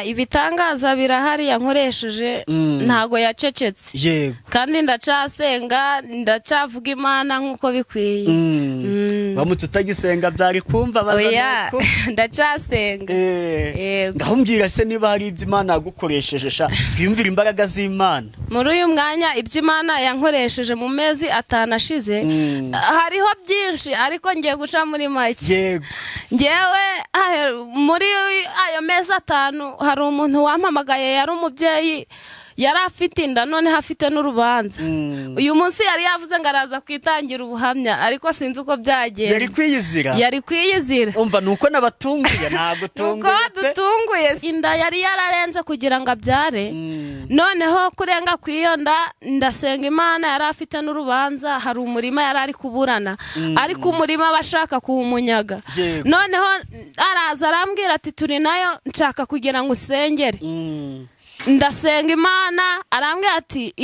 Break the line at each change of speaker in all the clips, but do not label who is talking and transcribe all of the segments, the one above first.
Ibitangaza birahari yankoresheje ntago yacecetse.
Yego.
Kandi ndacasenga ndacavuga Imana nkuko bikwiye.
Bamutse utagisenga byari kumva
bazana ko ndacasenga.
Ngahumbwira se niba hari ibyo Imana yagukoresheje sha twiyumvira imbaraga z'Imana.
Muri uyu mwanya ibyo Imana yankoresheje mu mezi atanashize hariho byinshi ariko ngiye guca muri make.
Yego.
Ngewe muri ayo mezi atanu hari umuntu wampamagaye yari umubyeyi yari afite inda none hafite n'urubanza. Uyu munsi yari yavuze ngo araza kwitangira ubuhamya ariko sinzi uko byagenda.
Yari kwiyizira umva nuko nabatunguye ntago tunguye
nuko dutunguye inda yari yararenze kugira ngo abyare. Noneho kurenga kwiyo nda ndasenga Imana yari afite n'urubanza hari umurima yari ari kuburana ariko umurima bashaka kuwumunyaga. Noneho araza arambwira ati turi nayo nshaka kugira ngo usengere. Ndasenga Imana arambwira ati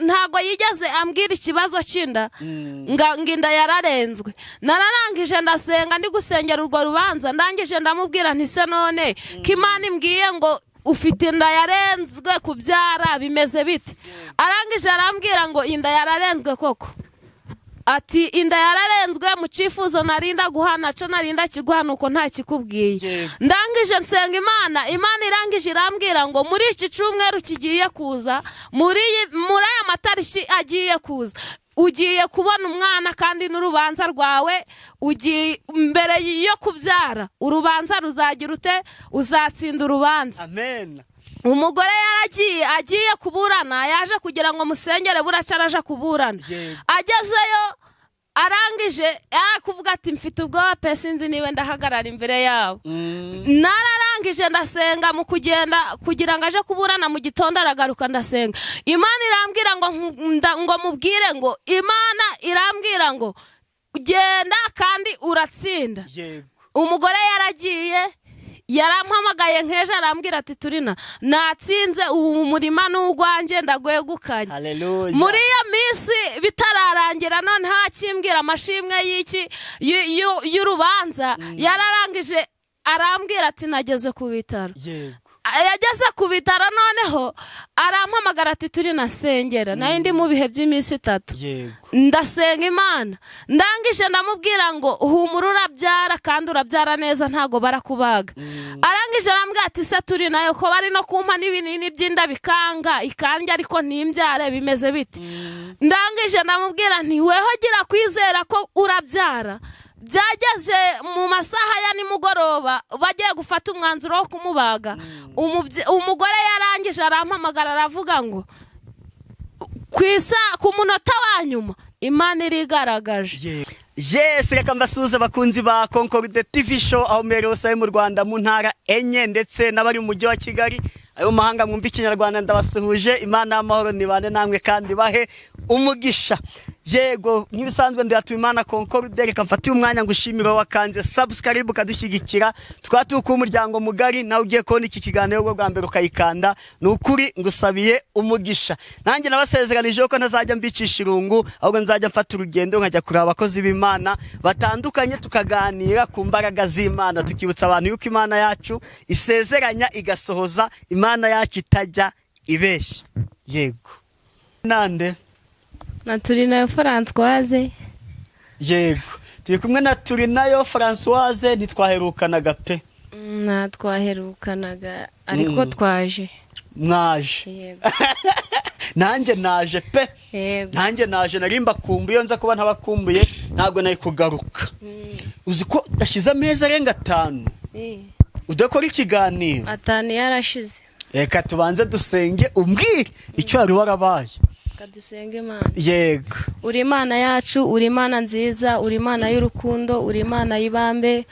ntago yigeze ambwira ikibazo cy'inda nginda yararenzwe. Nararangije ndasenga ndi gusengera urwo rubanza ndangije ndamubwira nti se none ko Imana imbwiye ngo ufite inda yarenzwe kubyara bimeze bite. Arangije arambwira ngo inda yararenzwe koko. Ati inda yararenzwe mu cifuzo narinda guhana cyo narinda kiguhana uko nta kikubwiye. Ndangije nsenga Imana irangije irambwira ngo muri iki cyumweru kigiye kuza muri aya matariki agiye kuza ugiye kubona umwana kandi n'urubanza rwawe ugiye mbere yo kubyara urubanza ruzagira ute uzatsinda urubanza.
Amen.
Umugore agiye kuburana yaje kugira ngo musengere buracaraje kuburana. Agezeyo arangije kuvuga ati mfite ubwoba pe sinzi niwe ndahagarara imbere yabo. Nararangije ndasenga mu kugenda kugira ngo aje kuburana mu gitondo aragaruka ndasenga. Imana irambwira ngo mubwire ngo Imana irambwira ngo genda kandi uratsinda. Umugore yaragiye yarampamagaye nkeje arambwira ati turina natsinze ubu murima n'ugwanje ndagwegukanye. Muri iyo minsi bitararangira none hakimbwira amashimwe y'iki y'urubanza yararangije arambwira ati nageze ku bitaro. Yageze ku bitaro noneho arampamagara ati turi nasengera nayo ndi mu bihe by'iminsi 3. Ndasenga Imana ndangije ndamubwira ngo humura urabyara kandi urabyara neza ntago barakubaga. Arangije arambwira ati se turi nayo ko bari no kumpa n'ibinini by'inda bikanga ikanje ariko nimbyare bimeze biti. Ndangije ndamubwira nti weho gira kwizera ko urabyara. Byageze mu masaha ya nimugoroba bagiye gufata umwanzuro wo kumubaga. Umugore yarangije arampamagara aravuga ngo ku munota wa nyuma Imana irigaragaje.
Yes, reka mbasuze bakunzi ba Concorde TV show aho merose mu Rwanda mu ntara enye ndetse n'abari mu mujyi wa Kigali ayo mahanga mwumva ikinyarwanda ndabasuhuje. Imana y'amahoro nibane namwe kandi bahe umugisha. Yego nkibisanzwe ndatuye Imana Concorde reka mfate umwanya ngushimira wakanze subscribe kadushyigikira twatuka umuryango mugari nawe ugiye kubona iki kiganiro bwa mbere ukayikanda nukuri ngusabiye umugisha. Nanjye nabasezeranije ko ntazajya mbicisha irungu ahubwo nzajya mfata urugendo nkajya kuraba abakozi b'Imana batandukanye tukaganira ku mbaraga z'Imana tukibutsa abantu yuko Imana yacu isezeranya igasohoza Imana yacu itajya ibeshya. Yego nande
na Turinayo Françoise.
Yego turi kumwe na Turinayo Françoise nitwaherukanaga pe.
Twaherukanaga ariko twaje
mwaje.
Yego.
Nanjye naje pe. Nanjye naje narimba kumbuye nza kuba ntabakumbuye ntago nayi kugaruka. Uzi ko dashize ameza arenga 5. Udakora ikiganiro
5 yarashize.
Reka tubanze dusenge umbwire icyo ari warabaye.
Kadusenge Imana.
Yego.
Uri Imana yacu, uri Imana nziza, uri Imana y'urukundo, uri Imana y'ibambe.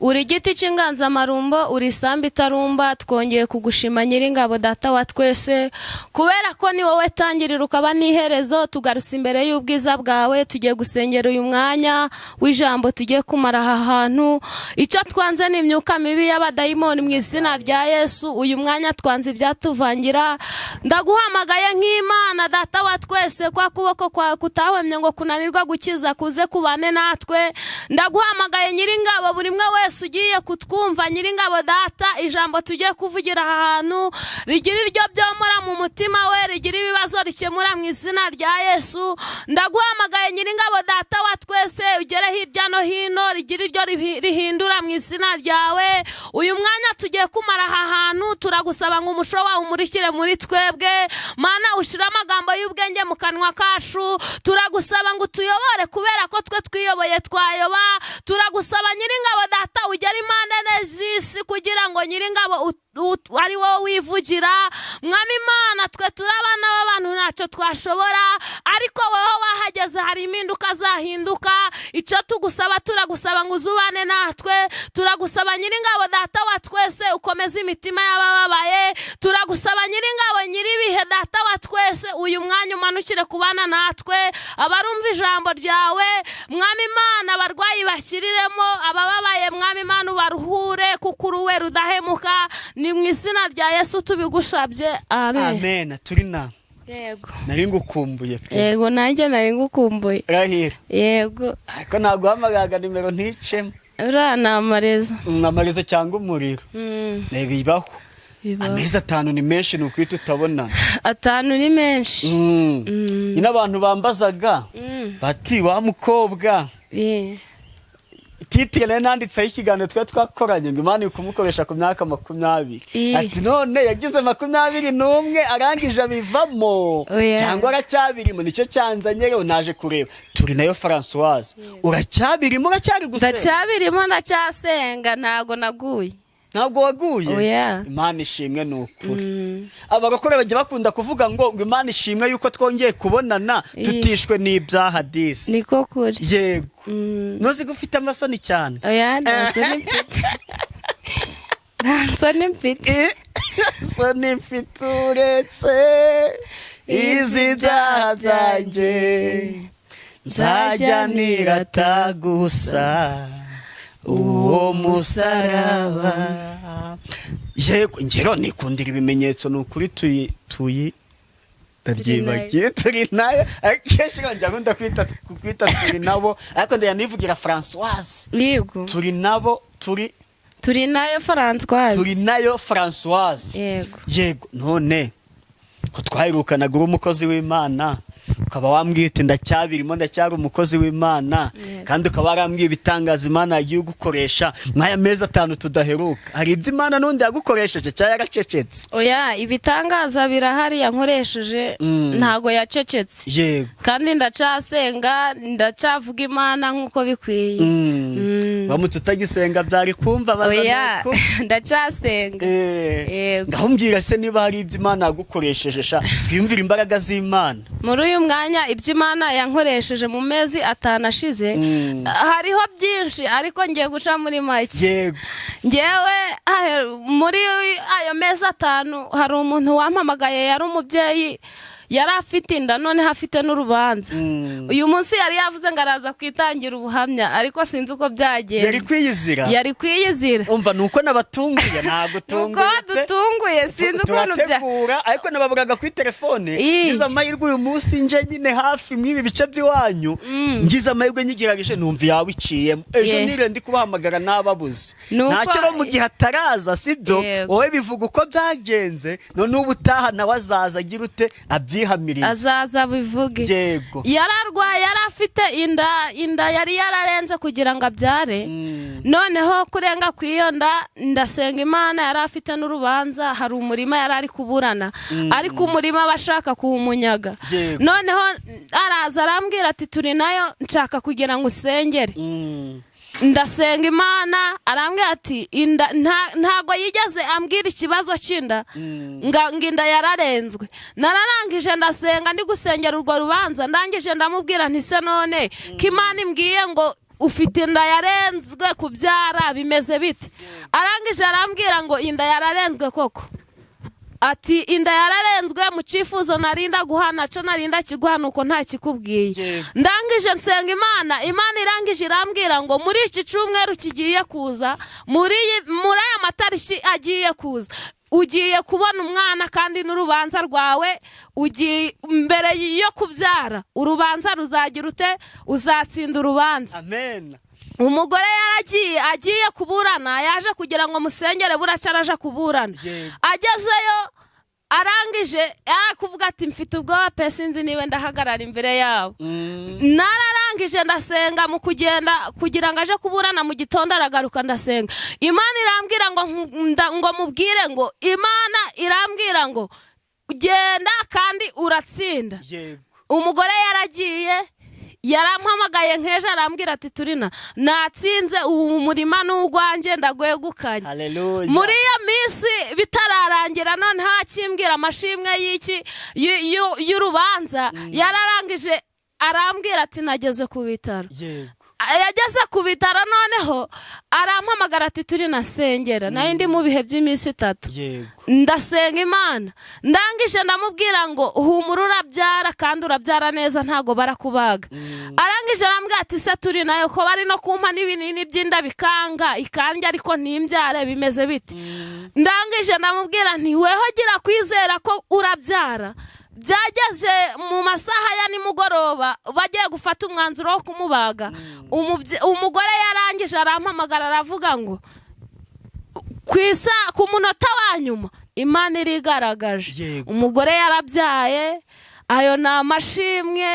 Uri giti cy'inganza marumbo, uri sambi tarumba, twongeye kugushima Nyiringabo data wa twese kubera ko ni wowe tangirira ukaba niherezo. Tugarutse imbere y'ubwiza bwawe tugiye gusengera uyu mwanya w'ijambo tugiye kumara aha hantu. Icyo twanze ni imyuka mibi y'abadayimoni mu izina rya Yesu. Uyu mwanya twanze ibyatuvangira. Ndaguhamagaye nk'Imana data wa twese kwa kuboko kwa kutahwemye ngo kunanirwa gukiza kuze kubane natwe. Ndaguhamagaye Nyiringabo buri mwe wese wese ugiye kutwumva Nyiringabo data ijambo tugiye kuvugira aha hantu rigira iryo byomora mu mutima we, rigira ibibazo rikemura mu izina rya Yesu. Ndaguhamagaye Nyiringabo data wa twese, ugere hirya no hino, rigira iryo rihindura mu izina ryawe. Uyu mwanya tugiye kumara aha hantu, turagusaba ngo umusho wawe umurikire muri twebwe. Mana ushira amagambo y'ubwenge mu kanwa kacu, turagusaba ngo tuyobore kubera ko twe twiyoboye twayoba. Turagusaba Nyiringabo data ugere impande z'isi kugira ngo Nyiringabo ari wowe wivugira. Mwami Imana twe turabana b'abantu ntacyo twashobora, ariko wowe wahageze hari impinduka zahinduka. Icyo tugusaba turagusaba ngo uzubane natwe. Turagusaba Nyiringabo data wa twese ukomeze imitima y'abababaye. Turagusaba Nyiringabo nyiribihe data wa twese uyu mwanya umanukire kubana natwe, abarumva ijambo ryawe. Mwami Imana abarwayi bashyiriremo, abababaye Mwami Imana ubaruhure kuko uruwe rudahemuka. Ni mu izina rya Yesu tubigushabye, amen.
Amen. Turina
yego
nari ngukumbuye pe.
Yego nanjye nari ngukumbuye.
Rahira
Yego
ariko naguhamagaga nimero nticemo.
ura namareza
Amarizo cyangwa umuriro bibaho. Amezi 5 ni menshi nukwita utabona.
5 ni menshi.
Ina abantu bambazaga bati wa mukobwa titire nanditseho ikiganiro twe twakoranye ngo Imana ikumukoresha ku myaka 20. Ati none yagize 21 arangije abivamo cyangwa aracyabirimo. Nicyo cyanzanye rero naje kureba. Turi nayo Françoise, uracyabirimo uracyari gusenga?
Ndacyabirimo ndacyasenga, ntago naguye.
Ntabwo waguye? Imana ishimwe n'ukuri. Abarokore bajya bakunda kuvuga ngo Imana ishimwe yuko twongeye kubonana tutishwe n'ibyaha disi.
Niko kuri.
Yego. Nozi gufite amasoni cyane.
Oya ntasoni mfite. Ntasoni mfite.
Soni mfite uretse izi byaha byanjye nzajya nirata gusa uwo musaraba. Yego ngero nikundira ibimenyetso n'ukuri tuyi ndabyibagiye. Turi nayo akenshi njya ngunda kwita turi nabo, ariko ndanivugira Françoise.
Yego
turi nabo turi
nayo Françoise.
Turi nayo Françoise.
Yego
yego none ko twahirukanaga umukozi w'Imana, ukaba wambwiye uti ndacyabirimo ndacyari umukozi w'Imana, kandi ukaba warambwiye ibitangaza Imana yagiye gukoresha mwaya mezi 5 tudaheruka. Hari ibyo Imana nundi yagukoresheje cyangwa yaracecetse?
Oya ibitangaza birahari yankoresheje, ntago yacecetse.
Yego
kandi ndacasenga ndacavuga Imana nkuko bikwiye.
Bamutse utagisenga byari kumva bazana
ko ndacasenga.
Yego ngahumbwira se niba hari ibyo Imana yagukoresheje sha twiyumvira imbaraga z'Imana.
Muri uyu mwanya ibyo Imana yankoresheje mu mezi 5 ashize hariho byinshi, ariko ngiye guca muri make.
Yego
ngewe muri ayo mezi 5 hari umuntu wampamagaye, yari umubyeyi, yari afite inda none hafite n'urubanza. Uyu munsi yari yavuze ngo araza kwitangira ubuhamya, ariko sinzi uko byagenze. Yari kwiyizira.
Umva nuko nabatunguye ntago tunguye.
Nuko dutunguye sinzi ukuntu
bya. Ariko nababuraga kuri telefone. Ngize amahirwe uyu munsi nje nyine hafi mwibi bice by'iwanyu. Ngize amahirwe nyigirageje numva yawe iciyemo. Ejo nire ndi kubahamagara nababuze. Ntacyo mu gihe ataraza sibyo. Wowe bivuga uko byagenze, none ubutaha nawe azaza agira ute
azaza bivuge.
Yego
yararwaye, yari afite inda yari yararenze kugira ngo abyare. Noneho kurenga kwiyo ndasenga Imana, yari afite n'urubanza, hari umurima yari ari kuburana, ariko umurima bashaka kuwumunyaga. Noneho araza arambwira ati turi nayo nshaka kugira ngo usengere. Ndasenga Imana, arambwira ati ntago yigeze ambwira ikibazo cy'inda, nginda yararenzwe. Nararangije ndasenga ndi gusengera urwo rubanza, ndangije ndamubwira nti se none ko Imana imbwiye ngo ufite inda yarenzwe kubyara bimeze bite? Arangije arambwira ngo inda yararenzwe koko. Ati inda yararenzwe mu cyifuzo narinda guhana cyo narinda kiguhana uko nta kikubwiye. Ndangije nsenga Imana irangije irambwira ngo muri iki cyumweru kigiye kuza, muri aya matariki agiye kuza, ugiye kubona umwana kandi n'urubanza rwawe ugiye mbere yo kubyara urubanza ruzagira ute, uzatsinda urubanza.
Amen.
umugore yaragiye agiye kuburana yaje kugira ngo musengere buracya araje kuburana agezeyo arangije kuvuga ati mfite ubwoba pe sinzi niba ndahagarara imbere yabo nararangije ndasenga mu kugenda kugira ngo aje kuburana mu gitondo aragaruka ndasenga Imana irambwira ngo mubwire ngo Imana irambwira ngo genda kandi uratsinda umugore yaragiye yarampamagaye nk'ejo arambwira ati Turina natsinze ubu murima n'ugwanje ndagwegukanye muri iyo minsi bitararangira none hakimbwira amashimwe y'urubanza yararangije arambwira ati nageze ku bitaro yageze ku bitaro noneho arampamagara ati Turina sengera nayo ndi mu bihe by'iminsi 3 ndasenga Imana ndangije ndamubwira ngo humura urabyara kandi urabyara neza ntago barakubaga arangije arambwira ati se Turina yo ko bari no kumpa n'ibinini by'inda bikanga ikanje ariko ntimbyare bimeze biti ndangije ndamubwira nti weho gira kwizera ko urabyara byageze mu masaha ya nimugoroba bagiye gufata umwanzuro wo kumubaga umugore yarangije arampamagara aravuga ngo ku munota wa nyuma Imana irigaragaje umugore yarabyaye ayo ni amashimwe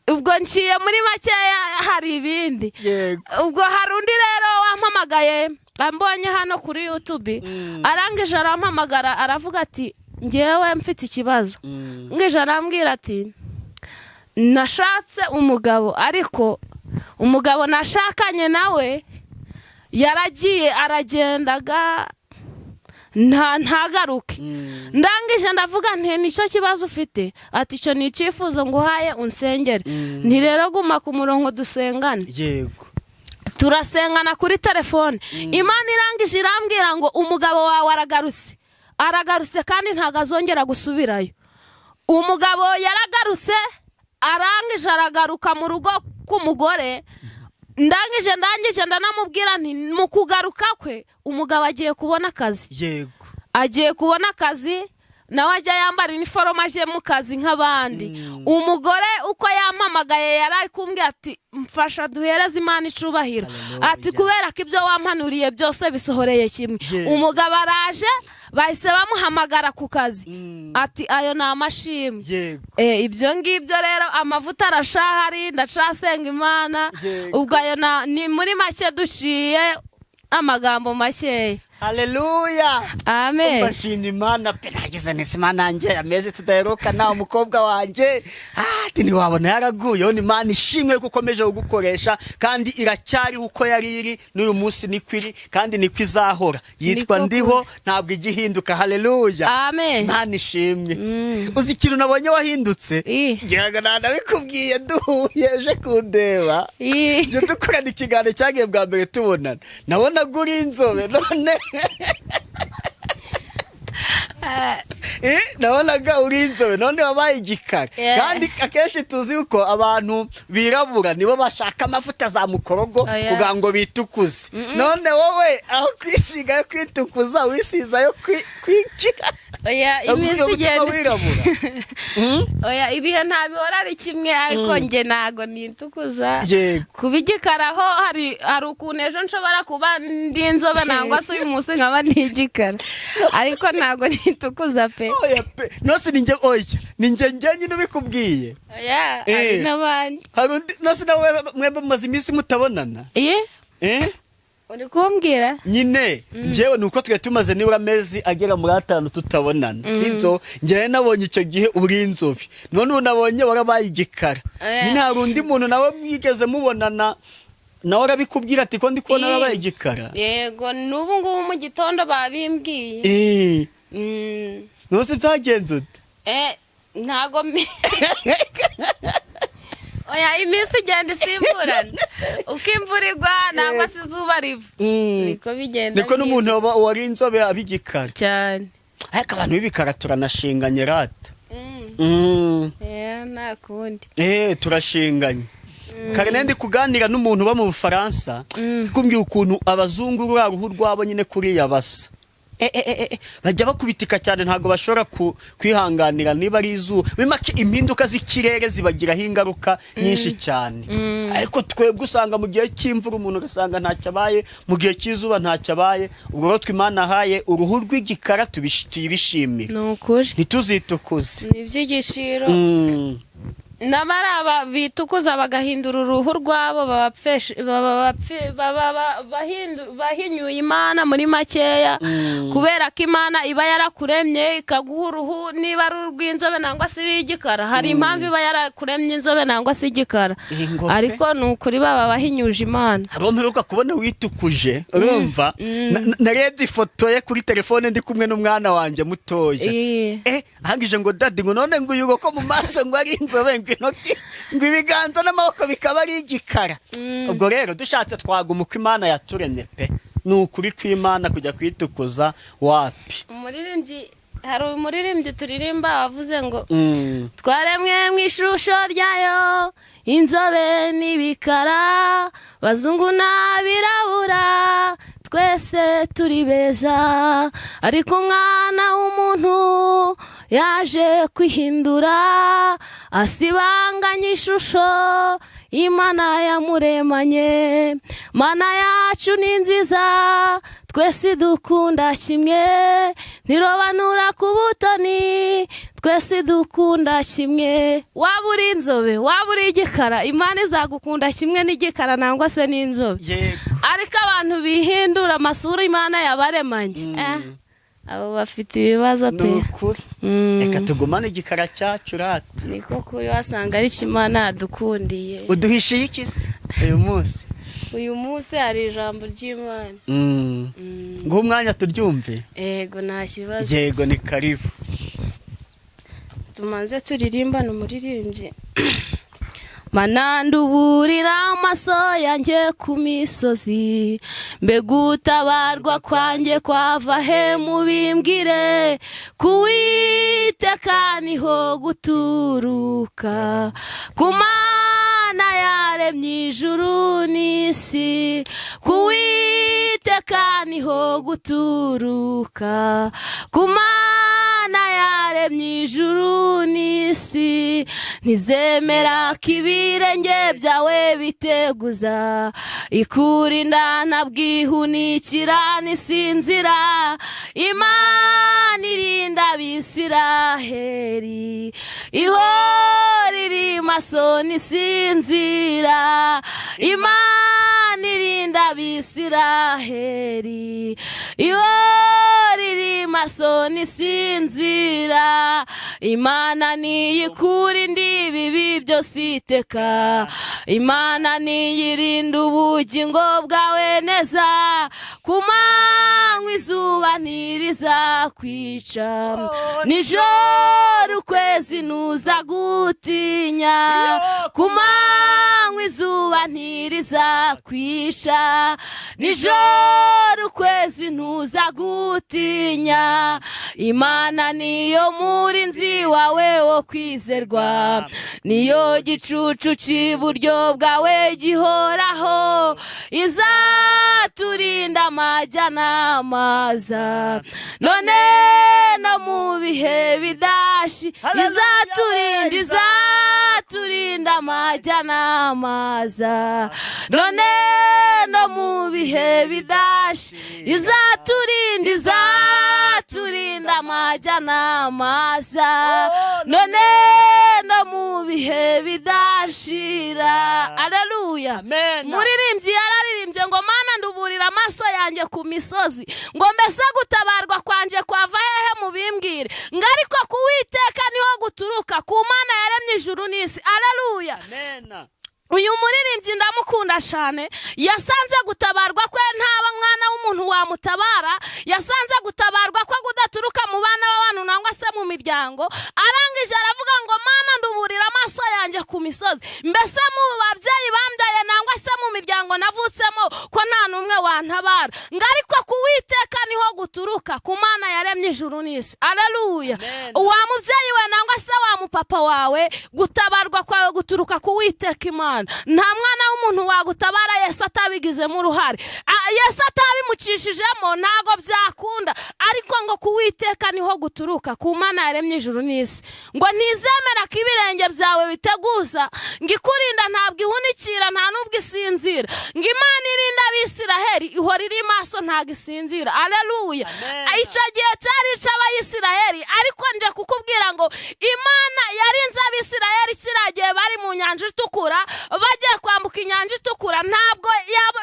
ubwo nciye muri makeya hari ibindi ubwo hari undi rero wampamagaye ambonye hano kuri YouTube arangije arampamagara aravuga ati ngewe mfite ikibazo ngije arambwira ati nashatse umugabo ariko umugabo nashakanye nawe yaragiye aragendaga ntagaruke ndangije ndavuga nti nicyo kibazo ufite ati cyo ni icyifuzo nguhaye unsengere nti rero guma ku murongo dusengane turasengana kuri telefone Imana irangije irambwira ngo umugabo wawe aragarutse kandi ntago azongera gusubirayo umugabo yaragarutse arangije aragaruka mu rugo k'umugore ndangije ndanamubwira nti mu kugaruka kwe umugabo agiye kubona akazi agiye kubona akazi nawe ajya yambara iniforume aje mu kazi nk'abandi umugore uko yampamagaye yari kumbwira ati mfasha duhereze Imana icubahiro ati kubera ko ibyo wampanuriye byose bisohoreye kimwe umugabo araje bahise bamuhamagara ku kazi ati ayo ni amashimwe ibyo ngibyo rero amavuta arashahari ndacasenga Imana ubwo ayo ni muri make duciye amagambo makeya
Haleluya
amen
bashimye Imana pe nagize nisima nanjye ameze tudaherukana umukobwa wanje ati niwabona yaraguyeho ni Imana ishimwe kuko komeje gukoresha kandi iracyari uko yari iri n'uyu munsi nikwiri kandi nikwizahora yitwa ndiho ntabwo igihinduka haleluya
amen
Imana ishimwe uzi ikintu nabonye wahindutse ngira nabikubwiye duhuyeje kundeba je dukorana ikiganiro cyagiye bwa mbere tubonana nabona guri inzobe none nabonaga uri inzobe none wabaye igikara kandi akenshi tuzi uko abantu birabura nibo bashaka amavuta za mukorogo kugira ngo bitukuze none wowe aho kwisiga yo kwitukuza wisiza yo kwikira
iminsi igenda ibihe ntabihora ari kimwe ariko nge ntago nitukuza kuba igikara ho hari ukuntu ejo nshobora kuba ndi inzobe nangwa se uyu munsi nkaba ndi igikara ariko ntago nitukuza pe
nose ninjye nyine ubikubwiye
hari n'abandi
nose nawe mwembe mumaze iminsi mutabonana
uri kumbwira
nyine njyewe nuko twe tumaze nibura amezi agera muri 5 tutabonana sibyo njyewe nabonye icyo gihe uri inzobe none ubu nabonye warabaye igikara nyine hari undi muntu nawe mwigeze mubonana nawe arabikubwira ati ko ndi kubona warabaye igikara
yego n'ubu ngubu mu gitondo babimbwiye
nose byagenze ute
ntago iminsi igenda isimburana uko imvura igwa nangwa se izuba riva niko bigenda
niko n'umuntu wari inzobe abigikara
cyane
ariko abantu b'ibikara turanashinganye rata
nta kundi
turashinganye kare ndi kuganira n'umuntu uba mu Bufaransa kumbwira ukuntu abazungu rwa ruhu rwabo nyine kuriya basa bajya bakubitika cyane ntago bashobora kwihanganira niba ari izuba bimake impinduka z'ikirere zibagiraho ingaruka nyinshi cyane ariko twebwe usanga mu gihe cy'imvura umuntu ugasanga ntacyo abaye mu gihe cy'izuba ntacyo abaye ubwo rero tw'Imana ahaye uruhu rw'igikara tuyibishimira
nukuri
ntituzitukuze
niby'igishiro n'abaraba bitukuza bagahindura uruhu rwabo bahinyuye Imana muri makeya kubera ko Imana iba yarakuremye ikaguha uruhu niba ari urw'inzobe nangwa se igikara hari impamvu iba yarakuremye inzobe nangwa se igikara ariko nukuri baba bahinyuje Imana
aromperuka kubona witukuje urumva narebye ifoto ye kuri telefone ndi kumwe n'umwana wanje mutoya ahangije ngo dadi ngo none ngo uyugo ko mu maso ngo ari inzobe ngo ibiganza n'amaboko bikaba ari igikara ubwo rero dushatse twaguma uko Imana yaturemye pe ni ukuri kw'Imana kujya kwitukuza wapi
hari umuririmbyi turirimba wavuze ngo twaremwe mu ishusho ryayo inzobe n'ibikara bazungu n'abirabura twese turi beza ariko umwana w'umuntu yaje kwihindura asibanganya ishusho Imana yamuremanye Mana yacu ni nziza twese dukunda kimwe ntirobanura ku butoni twese dukunda kimwe waba uri inzobe waba uri igikara Imana izagukunda kimwe n'igikara nangwa se n'inzobe ariko abantu bihindura amasura Imana yabaremanye abo bafite ibibazo pe
nukuri reka tugumane igikara cyacu rata
niko kuri wasanga ari Imana yadukundiye
uduhishiye ikisi uyu munsi
hari ijambo ry'Imana
ngo umwanya turyumve
yego nta kibazo
yego ni karibu
tumanze turirimbana umuririmbyi Mana nduburira amaso yanjye ku misozi mbega utabarwa kwanjye kwava he mubimbwire kuwiteka niho guturuka ku Mana yaremye ijuru n'isi kuwiteka niho guturuka ku Mana yaremye ijuru n'isi ntizemera kibirenge byawe biteguza ikurinda ntabwihunikira nisinzira Imana irinda Abisiraheli ihora iri maso nisinzira Imana irinda Abisiraheli ihora iri maso nisinzira Imana niyikurinda ibibi byose iteka Imana niyirinda ubugingo bwawe neza ku manywa izuba ntirizakwica nijoro ukwezi ntuza gutinya ku manywa izuba ntirizakwica nijoro ukwezi ntuza gutinya Imana niyo murinzi wawe wo kwizerwa niyo gicucu cy'iburyo bwawe gihoraho izaturinda amajya n'amaza none no mu bihe bidashi izaturinda amajya n'amaza none no mu bihe bidashi izaturinda amajya n'amaza none no mu bihe bidashira aleluya muririmbyi yararirimbye ngo Mana nduburira amaso yanjye ku misozi ngo mbese gutabarwa kwanje kwava hehe mubimbwire ngo ariko kuwiteka niho guturuka ku Mana yaremye ijuru n'isi aleluya uyu muririmbyi ndamukunda cyane yasanze gutabarwa kwe ntaba mwana w'umuntu wamutabara yasanze gutabarwa kwe kudaturuka mu bana b'abantu nangwa se mu miryango arangije aravuga ngo Mana nduburira amaso yanjye ku misozi mbese mu babyeyi bambyaye nangwa se mu miryango navutsemo ko nta n'umwe wantabara ngo ariko kuwiteka niho guturuka ku Mana yaremye ijuru n'isi. Haleluya. Wa mubyeyi we nangwa se wa mupapa wawe, gutabarwa kwawe guturuka ku Uwiteka Imana. Nta mwana w'umuntu wagutabara Yesu atabigizemo uruhare. Yesu atabimucishijemo ntago byakunda, ariko ngo ku Uwiteka niho guturuka, ku Mana yaremye ijuru n'isi. Ngo ntizemera ko ibirenge byawe biteguza, ngo ikurinda ntabwo ihunikira nta nubwo isinzira. Ngo Imana irinda Abisiraheli ihora iri maso ntabwo isinzira. Haleluya. Icyo gihe cyari icy'Abayisiraheli, ariko nje kukubwira ngo Imana yarinze Abisiraheli kiragiye bari mu nyanja itukura, bagiye kwambuka inyanja itukura, ntabwo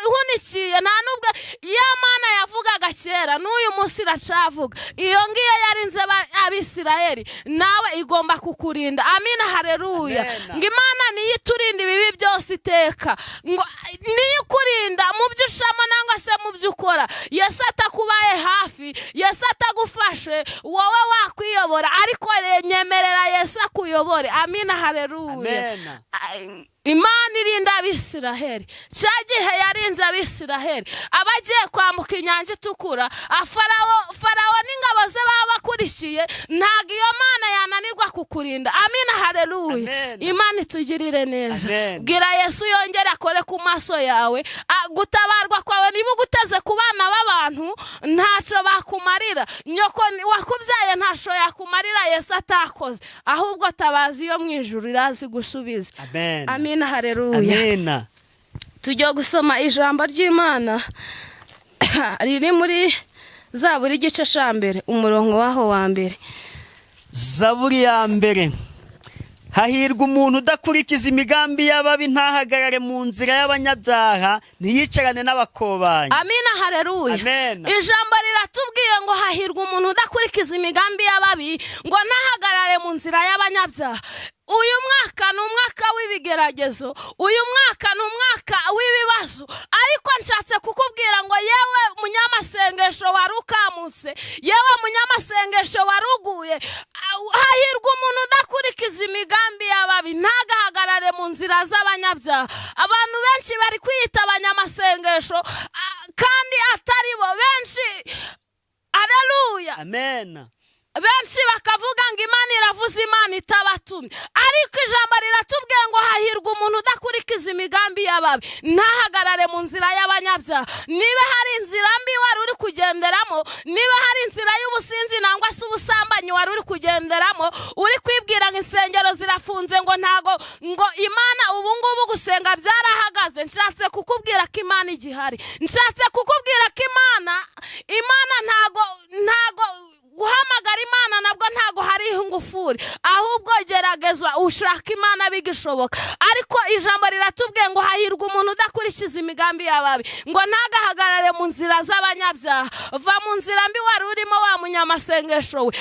ihunikiye nta nubwo ya Mana yavugaga kera n'uyu munsi iracavuga. Iyo ngiyo yarinze Abisiraheli, nawe igomba kukurinda. Amina. Haleluya. Ngo Imana niyo iturinda ibibi byose iteka, ngo niyo ikurinda mu byo ushamo nangwa se mu byo ukora. Yesu atakubaye hafi, Yesu atagufashe, wowe wakwiyobora, ariko nyemerera Yesu akuyobore. Amina. Haleluya. Imana irinda Abisiraheli. Cya gihe yarinze Abisiraheli abagiye kwambuka inyanja itukura, Farawo n'ingabo ze baba bakurikiye, ntabwo iyo Mana yananirwa kukurinda. Amina. Haleluya. Imana itugirire neza. Bwira Yesu yongere akore ku maso yawe. Gutabarwa kwawe niba uguteze ku bana b'abantu ntaco bakumarira. Nyoko wakubyaye ntaco yakumarira Yesu atakoze, ahubwo tabazi yo mu ijuru irazi gusubiza. Amina. Haleluya. Tujye gusoma ijambo ry'Imana riri muri Zaburi igice cya mbere umurongo waho wa mbere.
Zaburi ya mbere. Hahirwa umuntu udakurikiza imigambi y'ababi, ntahagarare mu nzira y'abanyabyaha, ntiyicarane n'abakobanyi.
Amina. Haleluya. Ijambo riratubwiye ngo hahirwa umuntu udakurikiza imigambi y'ababi, ngo ntahagarare mu nzira y'abanyabyaha. Uyu mwaka ni umwaka w'ibigeragezo, uyu mwaka ni umwaka w'ibibazo, ariko nshatse kukubwira ngo yewe munyamasengesho wari ukamutse, yewe munyamasengesho waruguye, hahirwa umuntu udakurikiza imigambi y'ababi, ntagahagarare mu nzira z'abanyabyaha. Abantu benshi bari kwiyita abanyamasengesho kandi atari bo benshi. Haleluya.
Amen.
Benshi bakavuga ngo Imana iravuze, Imana itabatumye, ariko ijambo riratubwiye ngo hahirwa umuntu udakurikiza imigambi y'ababi, ntahagarare mu nzira y'abanyabyaha. Niba hari inzira mbi wari uri kugenderamo, niba hari inzira y'ubusinzi nangwa se ubusambanyi wari uri kugenderamo, uri kwibwira ngo insengero zirafunze, ngo ntago, ngo Imana ubu ngubu gusenga byarahagaze, nshatse kukubwira ko Imana igihari. Nshatse kukubwira ko Imana ntago guhamagara Imana nabwo ntago hari ingufuri, ahubwo gerageza ushaka Imana bigishoboka. Ariko ijambo riratubwiye ngo hahirwa umuntu udakurikiza imigambi y'ababi, ngo ntagahagarare mu nzira z'abanyabyaha. Va mu nzira mbi wari urimo, wa munyamasengesho we,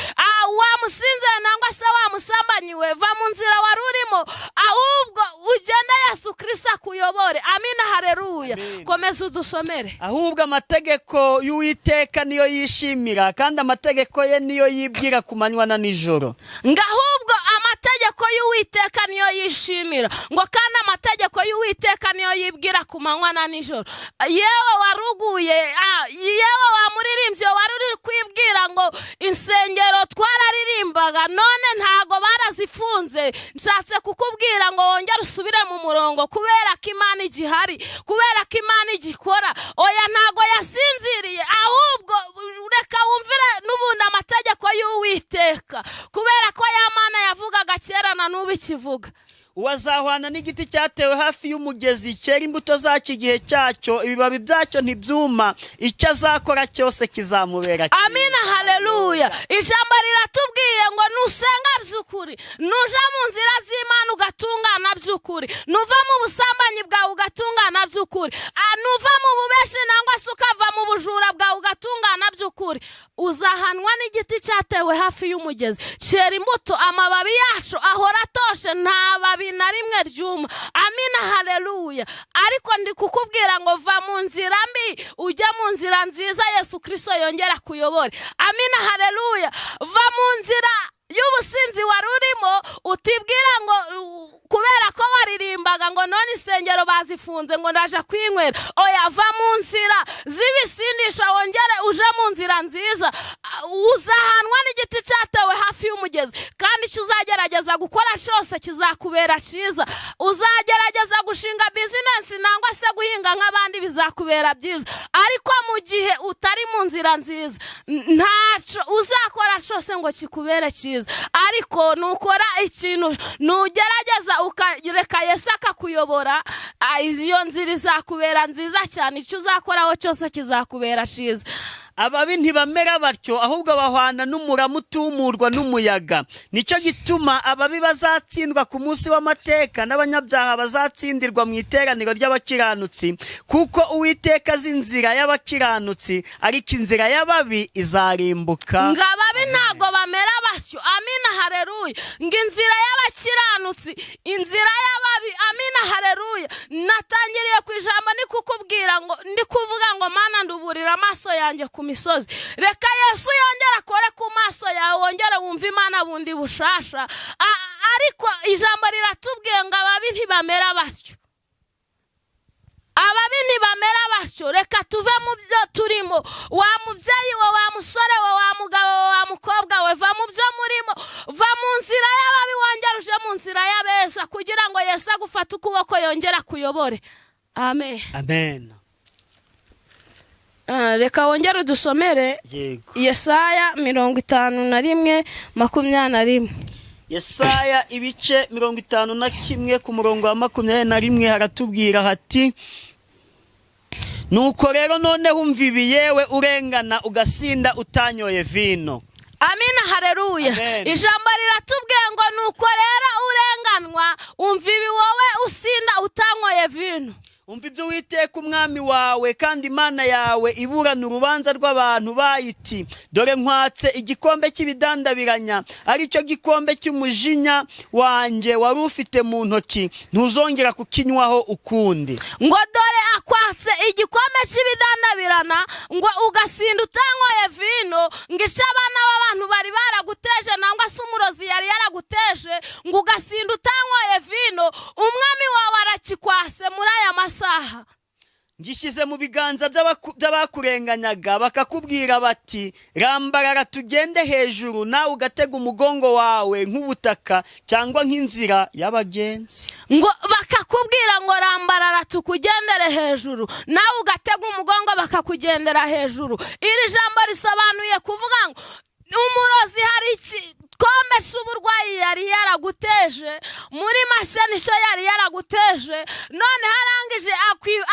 wa musinze nangwa se wa musambanyi we, va mu nzira wari urimo, ahubwo ugende Yesu Kristo akuyobore. Amina. Haleluya. Komeza udusomere.
Ahubwo amategeko y'Uwiteka niyo yishimira, kandi amategeko ye niyo yibwira ku manywa na nijoro.
Ngahubwo amategeko y'Uwiteka niyo yishimira, ngo kandi amategeko y'Uwiteka niyo yibwira ku manywa na nijoro. Yewe waruguye, yewe wamuririmbye wari uri kwibwira ngo insengero twararirimbaga none ntago barazifunze, nshatse kukubwira ngo wongere usubire mu murongo, kubera ko Imana igihari, kubera ko Imana igikora. Oya, ntago yasinziriye, ahubwo reka wumvire n'ubundi amategeko y'Uwiteka, kubera ko ya Mana yavugaga kera na n'ubu ikivuga.
Uwazahwana n'igiti cyatewe hafi y'umugezi, cyera imbuto zacyo igihe cyacyo, ibibabi byacyo ntibyuma, icyo azakora cyose kizamubera cyiza.
Amina. Haleluya. Ijambo riratubwiye ngo nusenga by'ukuri, nuja mu nzira z'Imana ugatungana by'ukuri, nuva mu busambanyi bwawe ugatungana by'ukuri, nuva mu bubeshi nangwa se ukava mu bujura bwawe ugatungana by'ukuri, uzahanwa n'igiti cyatewe hafi y'umugezi, cyera imbuto, amababi yacu ahora atoshe, nta babi na rimwe ryuma. Amina. Haleluya. Ariko ndi kukubwira ngo va mu nzira mbi ujya mu nzira nziza, Yesu Kristo yongera kuyobore. Amina. Haleluya. Va mu nzira y'ubusinzi wari urimo urimo utibwira ngo kubera ko waririmbaga ngo none insengero bazifunze ngo ndaje kwinywera. Oya, va mu nzira z'ibisindisha wongere uje mu nzira nziza. Uzahanwa n'igiti cyatewe hafi y'umugezi, kandi icyo uzagerageza gukora cyose kizakubera cyiza. Uzagerageza gushinga bizinesi nangwa se guhinga nk'abandi bizakubera byiza, ariko mu gihe utari mu nzira nziza ntaco uzakora cyose ngo kikubere cyiza. Ariko nukora ikintu nugerageza ukareka Yesu akakuyobora, iyo nzira izakubera nziza cyane. Icyo uzakoraho cyose kizakubera cyiza.
Ababi ntibamera batyo, ahubwo bahwana n'umurama utumurwa n'umuyaga. Nicyo gituma ababi bazatsindwa ku munsi w'amateka, n'abanyabyaha bazatsindirwa mu iteraniro ry'abakiranutsi. Kuko Uwiteka azi inzira y'abakiranutsi, ariko inzira y'ababi izarimbuka.
Ngo ababi ntago bamera batyo. Amina, haleluya. Ngo inzira y'abakiranutsi, inzira y'ababi. Amina, haleluya. Natangiriye ku ijambo ni kukubwira ngo ndi kuvuga ngo Mana nduburira amaso yanjye ku misozi. Reka Yesu yongera akore ku maso yawe, wongere wumve Imana bundi bushasha. Ariko ijambo riratubwiye ngo ababi ntibamera batyo. Ababi ntibamera batyo. Reka tuve mu byo turimo. Wa mubyeyi we, wa musore we, wa mugabo we, wa mukobwa we, va mu byo murimo. Va mu nzira y'ababi wongere uje mu nzira y'abeza, kugira ngo Yesu agufate ukuboko yongere akuyobore. Amen.
Amen.
Reka wongere udusomere Yesaya 51:21.
Yesaya ibice 51 ku murongo wa 21 haratubwira hati: nuko rero none umva ibi yewe urengana ugasinda utanyoye vino.
Amina, haleluya. Ijambo riratubwiye ngo nuko rero urenganwa umva ibi wowe usinda utanyoye vino.
Umva ibyo Uwiteka umwami wawe kandi Imana yawe iburana urubanza rw'abantu bayiti: dore nkwatse igikombe cy'ibidandabiranya, ari cyo gikombe cy'umujinya wanjye wari ufite mu ntoki, ntuzongera kukinywaho ukundi.
Ngo dore akwatse igikombe cy'ibidandabirana, ngo ugasinda utanyoye vino. Ngo isha abana b'abantu bari baraguteje nangwa se umurozi yari yaraguteje, ngo ugasinda utanyoye vino. Umwami wawe arakikwase muri aya masaha.
Ngishyize mu biganza by'abakurenganyaga, bakakubwira bati rambarara tugende hejuru, nawe ugatega umugongo wawe nk'ubutaka cyangwa nk'inzira y'abagenzi.
Ngo bakakubwira ngo rambarara tukugendere hejuru, nawe ugatega umugongo bakakugendera hejuru. Iri jambo risobanuye kuvuga ngo umurozi hari igikombe cy'uburwayi yari yaraguteje, muri mashenisho yari yaraguteje, none harangije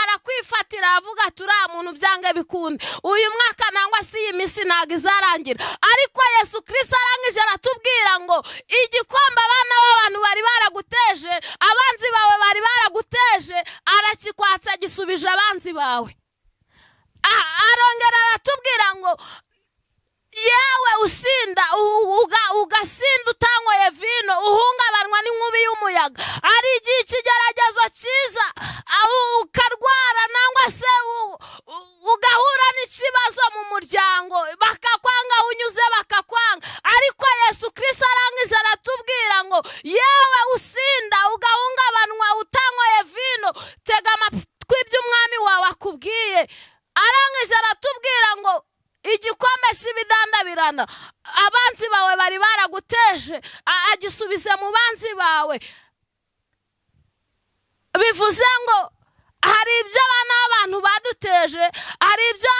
arakwifatira avuga turiya muntu byange bikunde uyu mwaka nangwa si iyi minsi ntabwo izarangira. Ariko Yesu Kristo arangije aratubwira ngo igikombe abana b'abantu bari baraguteje, abanzi bawe bari baraguteje, arakikwatsa gisubije abanzi bawe. Arongera aratubwira ngo yewe usinda ugasinda utanyoye vino, uhungabanwa n'inkubi y'umuyaga. Ari igihe ikigeragezo cyiza, ukarwara nangwa se ugahura n'ikibazo mu muryango, bakakwanga unyuze bakakwanga. Ariko Yesu Kristo arangije aratubwira ngo yewe usinda ugahungabanwa utanyoye vino, tega amatwi iby'umwami wawe akubwiye. Arangije aratubwira ngo igikombe cy'ibidandabirana abanzi bawe bari baraguteje, agisubize mu banzi bawe. Bivuze ngo hari ibyo abana b'abantu baduteje, hari ibyo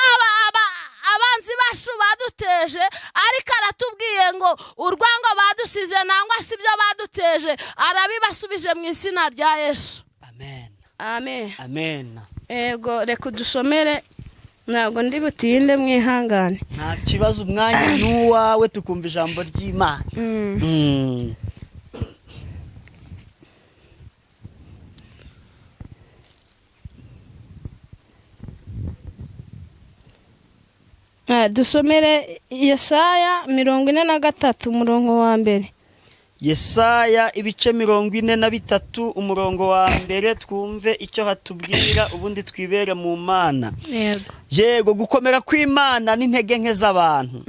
abanzi bacu baduteje, ariko aratubwiye ngo urwango badusize nangwa si ibyo baduteje arabibasubije mu izina rya Yesu.
Amen.
Amen.
Amen.
Ego, reka dusomere, ntabwo ndi butinde mwihangane.
Nta kibazo, umwanya n'uwawe tukumva ijambo ry'Imana.
Dusomere Yesaya 43 umurongo wa mbere.
Yesaya ibice 43 umurongo wa mbere, twumve icyo hatubwira ubundi twibere mu Mana. Yego, gukomera kw'Imana n'intege nke z'abantu.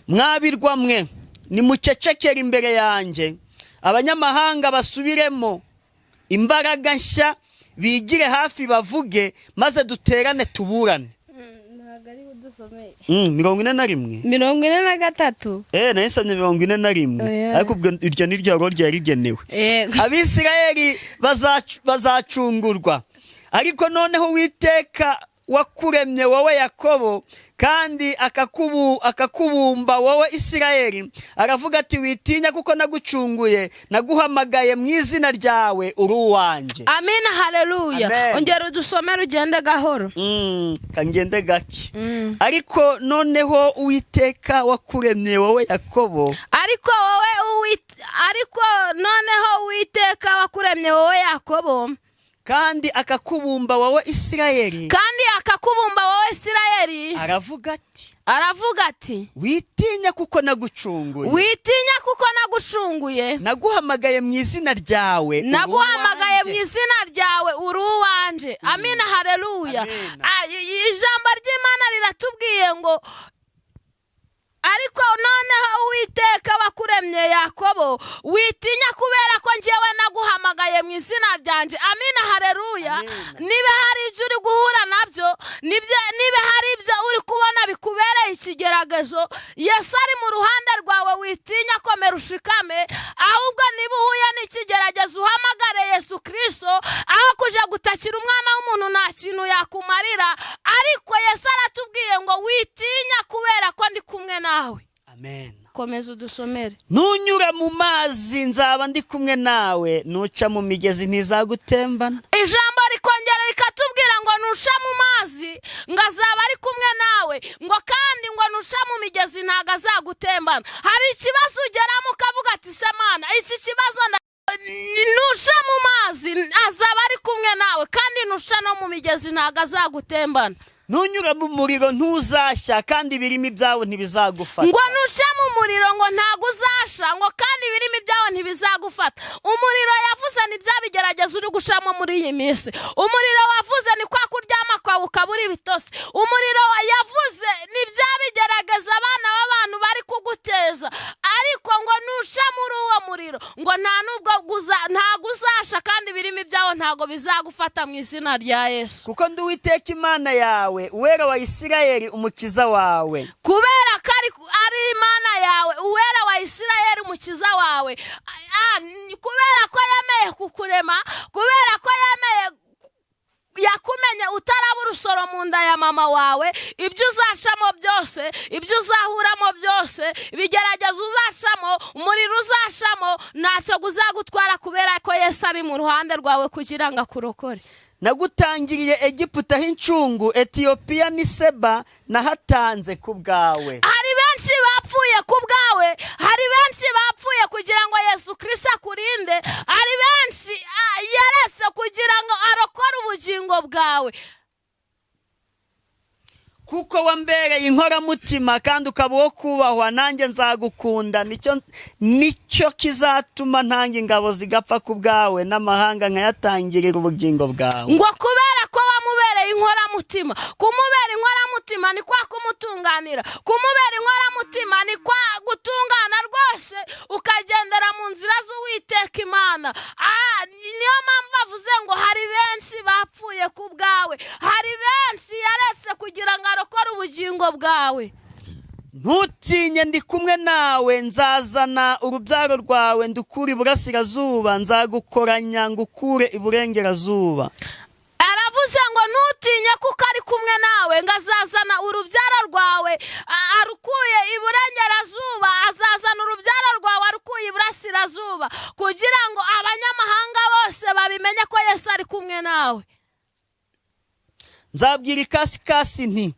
Mwabirwa mwe nimucecekera imbere yanjye, abanyamahanga basubiremo imbaraga nshya, bigire hafi bavuge, maze duterane tuburane.
ntabwo ari udusomeye
41
43
nayo nsomye 41, ariko ubwo iryo ni ryo ryari rigenewe. Abisirayeli bazacungurwa, ariko noneho Uwiteka wakuremye wowe Yakobo kandi akakubumba wowe Isirayeli aravuga ati witinya kuko nagucunguye, naguhamagaye mu izina ryawe, uri uwanjye.
Amina, haleluya. Ongera udusomere ugende gahoro.
Kangende gake. Ariko noneho Uwiteka wakuremye wowe Yakobo,
ariko noneho Uwiteka wakuremye wowe Yakobo
kandi akakubumba wowe Isirayeli,
aravuga ati
witinya kuko nagucunguye, naguhamagaye mu izina ryawe,
uri uwanje. Amina, haleluya. Ijambo ry'Imana riratubwiye ngo ariko noneho Uwiteka wakuremye Yakobo, witinya kubera ko njyewe naguhamagaye mu izina ryanje. Amina, haleluya. Niba hari ibyo uri guhura nabyo, niba hari ibyo uri kubona bikubereye ikigeragezo, Yesu ari mu ruhande rwawe, witinya, komera ushikame. Ahubwo niba uhuye n'ikigeragezo, uhamagare Yesu Kristo, aho kuja gutakira umwana w'umuntu nta kintu yakumarira. Ariko Yesu aratubwiye ngo witinya kubera ko ndi kumwe nawe.
Amen.
Komeza udusomere.
Nunyura mu mazi nzaba ndi kumwe nawe, nuca mu migezi ntizagutembana.
Ijambo rikongera rikatubwira ngo nuca mu mazi ngo azaba ari kumwe nawe, ngo kandi ngo nuca mu migezi ntago azagutembana. Hari ikibazo ugeramo ukavuga ati Semana, iki kibazo nuca mu mazi azaba ari kumwe nawe, kandi nuca no mu migezi ntago azagutembana.
Nunyura mu muriro ntuzashya, kandi ibirimi byawo ntibizagufata.
Ngo nuca mu muriro ngo ntago uzasha, ngo kandi ibirimi byawo ntibizagufata. Umuriro yavuze ni bya bigerageza uri gushamo muri iyi minsi. Umuriro wavuze ni kwa kuryama kwawe ukabura ibitose. Umuriro yavuze ni bya bigerageza abana b'abantu bari kuguteza. Ariko ngo nuca muri uwo muriro ngo ntago uzasha, kandi ibirimi byawo ntago bizagufata mu izina rya Yesu.
Kuko ndi Uwiteka Imana yawe, uwera wa Isirayeli, umukiza wawe.
Kubera ko ari Imana yawe, uwera wa Isirayeli, umukiza wawe. Kubera ko yemeye kukurema, kubera ko yakumenye utaraba urusoro mu nda ya mama wawe, ibyo uzashamo byose, ibyo uzahuramo byose, ibigerageza uzashamo, umuriro uzashamo, ntacyo uzagutwara, kubera ko Yesu ari mu ruhande rwawe kugira ngo akurokore.
Nagutangiriye Egiputa h'incungu, Etiyopiya ni Seba nahatanze ku bwawe.
Hari benshi bapfuye ku bwawe, hari benshi bapfuye kugira ngo Yesu Kristo akurinde, hari benshi yaretse kugira ngo arokore ubugingo bwawe.
Kuko wambereye inkoramutima kandi ukaba wo kubahwa, nanjye nzagukunda, nicyo kizatuma ntanga ingabo zigapfa ku bwawe, n'amahanga nkayatangirira ubugingo bwawe.
Ngo kubera ko wamubereye inkoramutima, kumubera inkoramutima ni kwa kumutunganira, kumubera inkoramutima ni kwa gutungana rwose, ukagendera mu nzira z'Uwiteka Imana. Niyo mpamvu bavuze ngo hari benshi bapfuye ku bwawe, hari benshi yaretse kugira ngo arokore ubugingo bwawe.
Ntutinye, ndi kumwe nawe, nzazana urubyaro rwawe ndukure iburasirazuba, nzagukoranya ngukure iburengerazuba.
Aravuze ngo ntutinye kuko ari kumwe nawe, ngo azazana urubyaro rwawe arukuye iburengerazuba, azazana urubyaro rwawe arukuye iburasirazuba, kugira ngo abanyamahanga bose babimenye ko Yesu ari kumwe nawe.
Nzabwira ikasikasi nti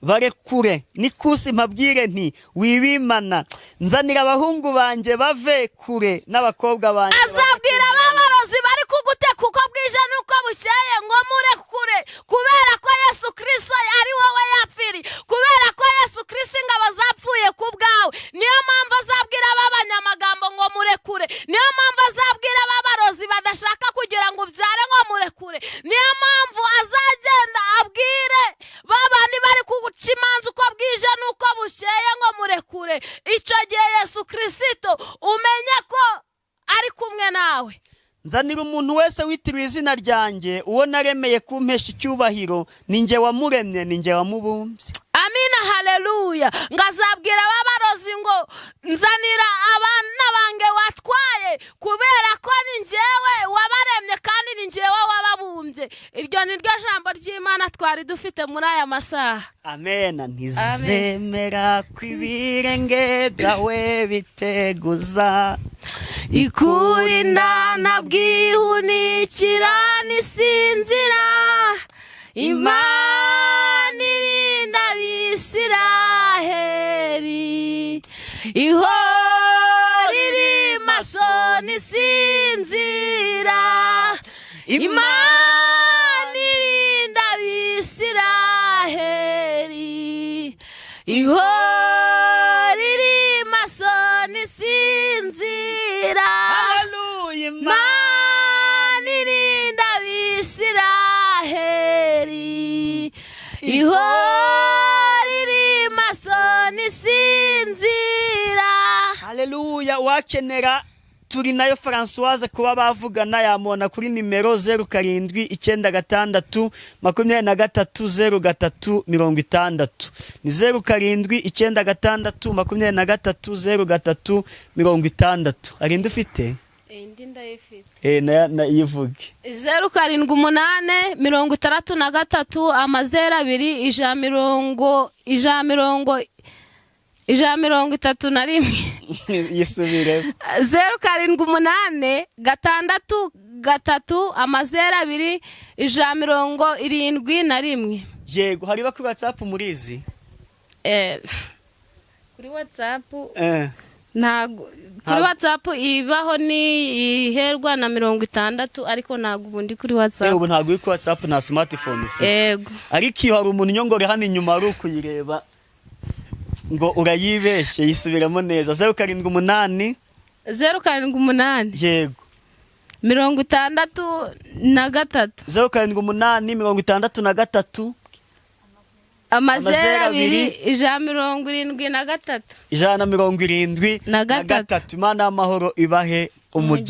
barekure, n'ikusi mpabwire nti wibimana, nzanira abahungu banjye bave kure n'abakobwa banjye.
Azabwira ababarozi bari kuguteka uko bwije n'uko bukeye ngo murekure, kubera ko Yesu Kristo ari wowe yapfiri, kubera ko Yesu Kristo ingabo zapfuye ku bwawe. Niyo mpamvu azabwira abanyamagambo ngo murekure, niyo mpamvu azabwira ababarozi badashaka kugira ngo ubyare ngo murekure, niyo mpamvu azagenda abwire babandi bari kuguca imanza uko bwije n'uko bukeye ngo murekure. Icyo gihe Yesu Kristo umenye ko ari kumwe nawe.
Nzanira umuntu wese witiriwe izina ryanjye, uwo naremeye kumpesha icyubahiro, ni njye wamuremye, ni njye wamubumbye.
Amina, haleluya. Ngazabwira ababarozi ngo nzanira abana bange watwaye, kubera ko ni njyewe wabaremye kandi ni njyewe wababumbye. Iryo ni ryo jambo ry'Imana twari dufite muri aya masaha.
Amena. Ntizemera kw'ibirenge byawe biteguza,
ikurinda na bwihunikira nisinzira, Imana irinda Abisiraheli, ihora iri maso nisinzira, Imana irinda Abisiraheli, ihora iri maso nisinzira.
haleluya.
Imana irinda Abisiraheli, ihora iri maso nisinzira.
Haleluya. Wakenera turi nayo Françoise kuba bavugana, yamona kuri nimero 0796230360, ni 0796230360. Arinde ufite
Indi ndayifite.
yivuge.
0783
Yisubire.
0786230171.
Yego, hari bakuri WhatsApp murizi?
Kuri WhatsApp ntago, kuri WhatsApp ibaho ni iherwa na 60, ariko ntago ubundi kuri WhatsApp.
Ubu ntago uri kuri WhatsApp, na smartphone ufite.
Yego.
Ariko iyo hari umuntu nyongore hano inyuma ari ukuyireba ngo urayibeshye, yisubiramo neza. 0788
0788
yego
63
0788
63
173. Imana y'amahoro ibahe umugisha.